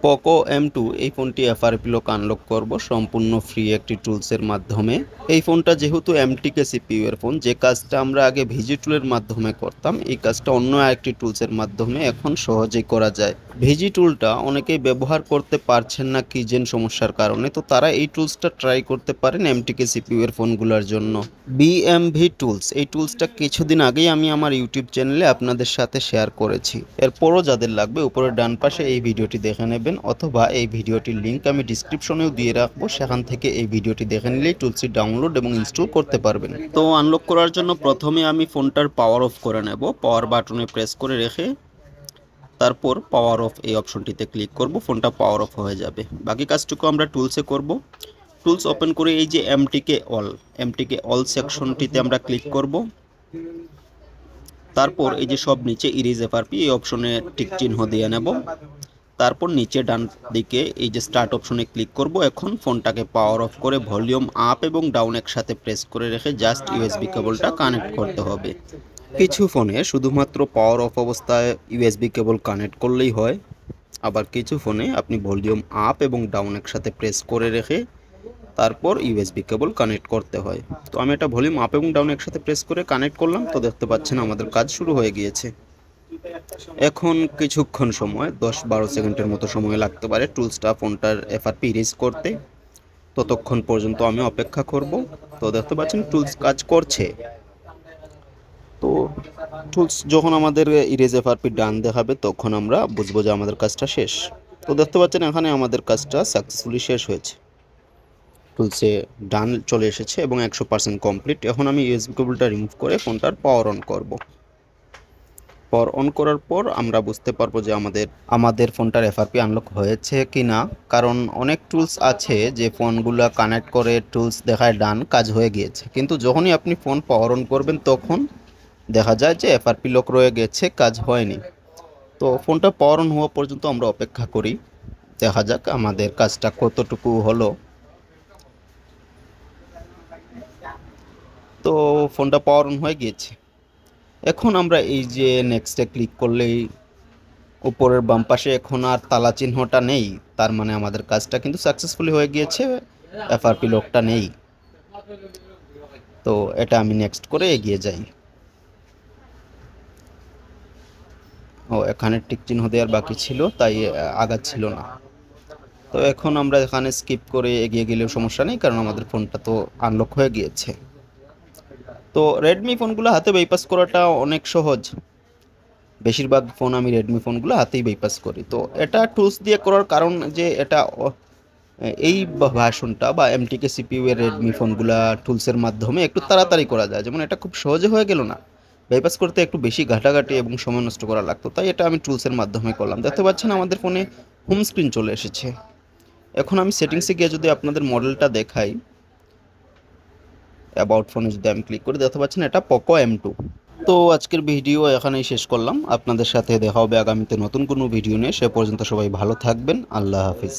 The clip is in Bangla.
পোকো M2 এই ফোনটি এফআরপি লক আনলক করব সম্পূর্ণ ফ্রি একটি টুলসের মাধ্যমে। এই ফোনটা যেহেতু এমটিকে সিপিইউ এর ফোন, যে কাজটা আমরা আগে ভিজি টুলের মাধ্যমে করতাম, এই কাজটা অন্য আরেকটি টুলসের মাধ্যমে এখন সহজেই করা যায়। ভিজি টুলটা অনেকেই ব্যবহার করতে পারছেন না কিজেন সমস্যার কারণে, তো তারা এই টুলসটা ট্রাই করতে পারেন এমটিকে সিপিইউ এর ফোনগুলোর জন্য। বিএমভি টুলস, এই টুলসটা কিছুদিন আগেই আমি আমার ইউটিউব চ্যানেলে আপনাদের সাথে শেয়ার করেছি। এরপরও যাদের লাগবে উপরের ডান পাশে এই ভিডিওটি দেখে নেবেন, অথবা এই ভিডিওটির লিঙ্ক আমি ডিসক্রিপশনেও দিয়ে রাখবো, সেখান থেকে এই ভিডিওটি দেখে নিলেই টুলসটি ডাউনলোড এবং ইনস্টল করতে পারবেন। তো আনলক করার জন্য প্রথমে আমি ফোনটার পাওয়ার অফ করে নেব। পাওয়ার বাটনে প্রেস করে রেখে তারপর পাওয়ার অফ এই অপশনটিতে ক্লিক করব, ফোনটা পাওয়ার অফ হয়ে যাবে। বাকি কাজটুকু আমরা টুলসে করব। টুলস ওপেন করে এই যে এমটিকে অল সেকশনটিতে আমরা ক্লিক করব। তারপর এই যে সব নিচে ইরেজ এফআরপি এই অপশনে টিক চিহ্ন দিয়ে নেব। তারপর নিচে ডান দিকে এই যে স্টার্ট অপশনে ক্লিক করব। এখন ফোনটাকে পাওয়ার অফ করে ভলিউম আপ এবং ডাউন একসাথে প্রেস করে রেখে জাস্ট ইউএসবি কেবলটা কানেক্ট করতে হবে। কিছু ফোনে শুধুমাত্র পাওয়ার অফ অবস্থায় ইউএসবি কেবল কানেক্ট করলেই হয়, আবার কিছু ফোনে আপনি ভলিউম আপ এবং ডাউন একসাথে প্রেস করে রেখে তারপর ইউএসবি কেবল কানেক্ট করতে হয়। তো আমি এটা ভলিউম আপ এবং ডাউন একসাথে প্রেস করে কানেক্ট করলাম। তো দেখতে পাচ্ছেন আমাদের কাজ শুরু হয়ে গিয়েছে। এখন কিছুক্ষণ সময় 10-12 সেকেন্ডের মতো সময় লাগতে পারে টুলসটা ফোনটার এফআরপি ইরেজ করতে। ততক্ষণ পর্যন্ত আমি অপেক্ষা করব। তো দেখতে পাচ্ছেন টুলস কাজ করছে। তো টুলস যখন আমাদের ইরেজ এফআরপি ডান দেখাবে তখন আমরা বুঝবো যে আমাদের কাজটা শেষ। তো দেখতে পাচ্ছেন এখানে আমাদের কাজটা সাকসেসফুলি শেষ হয়েছে। টুলসে ডান চলে এসেছে এবং 100% কমপ্লিট। এখন আমি ইউএসবি কেবলটা রিমুভ করে ফোনটার পাওয়ার অন করব। পাওয়ার অন করার পর আমরা বুঝতে পারবো যে আমাদের ফোনটার এফআরপি আনলক হয়েছে কি না। কারণ অনেক টুলস আছে যে ফোনগুলো কানেক্ট করে টুলস দেখায় ডান, কাজ হয়ে গিয়েছে, কিন্তু যখনই আপনি ফোন পাওয়ার অন করবেন তখন দেখা যায় যে এফআরপি লক রয়ে গেছে, কাজ হয়নি। তো ফোনটা পাওয়ার অন হওয়া পর্যন্ত আমরা অপেক্ষা করি, দেখা যাক আমাদের কাজটা কতটুকু হলো। তো ফোনটা পাওয়ার অন হয়ে গিয়েছে। এখন আমরা এই যে নেক্সটে ক্লিক করলেই উপরের বাম পাশে এখন আর তালা চিহ্নটা নেই, তার মানে আমাদের কাজটা কিন্তু সাকসেসফুলি হয়ে গিয়েছে, এফআরপি লকটা নেই। তো এটা আমি নেক্সট করে এগিয়ে যাই। ও এখানে টিক চিহ্ন দেওয়ার বাকি ছিল, তাই আগাচ্ছিল না। তো এখন আমরা এখানে স্কিপ করে এগিয়ে গেলেও সমস্যা নেই, কারণ আমাদের ফোনটা তো আনলক হয়ে গিয়েছে। তো রেডমি ফোনগুলো হাতে বাইপাস করাটা অনেক সহজ। বেশিরভাগ ফোন আমি রেডমি ফোনগুলো হাতেই বাইপাস করি। তো এটা টুলস দিয়ে করার কারণ যে এটা এই ভার্সনটা বা এমটিকে সিপিইউ এর রেডমি ফোনগুলা টুলসের মাধ্যমে একটু তাড়াতাড়ি করা যায়, যেমন এটা খুব সহজে হয়ে গেল না। বাইপাস করতে একটু বেশি ঘাটাঘাটি এবং সময় নষ্ট করা লাগতো, তাই এটা আমি টুলসের মাধ্যমে করলাম। দেখতে পাচ্ছেন আমাদের ফোনে হোম স্ক্রিন চলে এসেছে। এখন আমি সেটিংসে গিয়ে যদি আপনাদের মডেলটা দেখাই, অ্যাবাউট ফোনে যদি আমি ক্লিক করি, দেখতে পাচ্ছেন এটা পোকো M2। তো আজকের ভিডিও এখানেই শেষ করলাম। আপনাদের সাথে দেখা হবে আগামীতে নতুন কোনো ভিডিও নিয়ে। সে পর্যন্ত সবাই ভালো থাকবেন। আল্লাহ হাফিজ।